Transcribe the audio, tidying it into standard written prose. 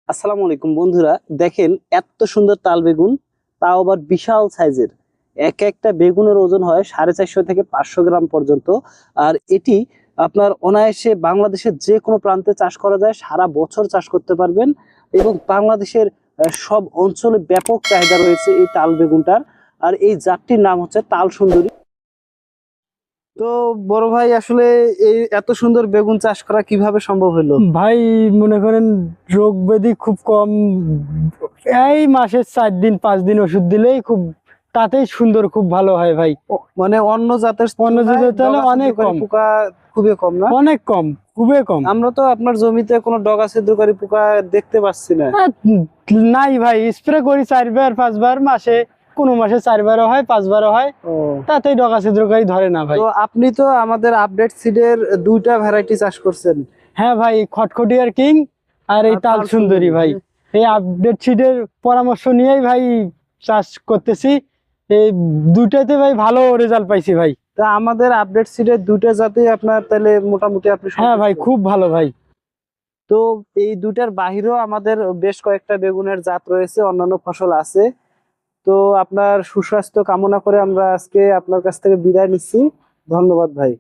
আসসালামু আলাইকুম বন্ধুরা, দেখেন এত সুন্দর তাল বেগুন, তাও আবার বিশাল সাইজের। এক একটা বেগুনের ওজন হয় 450 থেকে 500 গ্রাম পর্যন্ত। আর এটি আপনার অনায়াসে বাংলাদেশের যে কোনো প্রান্তে চাষ করা যায়, সারা বছর চাষ করতে পারবেন। এবং বাংলাদেশের সব অঞ্চলে ব্যাপক চাহিদা রয়েছে এই তাল বেগুনটার। আর এই জাতটির নাম হচ্ছে তাল সুন্দরী। তো বড় ভাই, আসলে এই এত সুন্দর বেগুন চাষ করা কিভাবে সম্ভব হলো? ভাই, মনে করেন রোগ ব্যাধি খুব কম। এই মাসে 4 দিন 5 দিন ওষুধ দিলেই খুব তাতেই সুন্দর, খুব ভালো হয় ভাই। মানে অন্য জাতের অন্য তুলনায় জাতের তুলনায় ডগা অনেক ছিদ্রকারী কম। পোকা খুবই কম না? অনেক কম, খুবই কম। আমরা তো আপনার জমিতে কোনো ডগা ছিদ্রকারী পোকা দেখতে পাচ্ছি না। আহ, নাই ভাই, স্প্রে করি 4 বার 5 বার মাসে। কোনো মাসে 4 বারও হয়, 5 বারও হয়। ও, তাতেই ডগা ছিদ্রকারী ধরে না ভাই। তো আপনি তো আমাদের আপডেট সিডের দুইটা ভ্যারাইটি চাষ করছেন। হ্যাঁ ভাই, খটখটিয়ার কিং আর এই আর তাল তাল সুন্দরী সুন্দরী। ভাই। এই আপডেট শিটের পরামর্শ নিয়েই ভাই চাষ করতেছি। এই দুটাতে ভাই ভালো রেজাল্ট পাইছি ভাই। তা আমাদের আপডেট সিডের দুইটা জাতেই আপনার তাহলে মোটামুটি আপনি হ্যাঁ ভাই, সন্তুষ্ট? খুব ভালো ভাই। তো এই দুইটার বাহিরেও আমাদের বেশ কয়েকটা বেগুনের জাত রয়েছে, অন্যান্য ফসল আছে। তো আপনার সুস্বাস্থ্য কামনা করে আমরা আজকে আপনার কাছ থেকে বিদায় নিচ্ছি। ধন্যবাদ ভাই।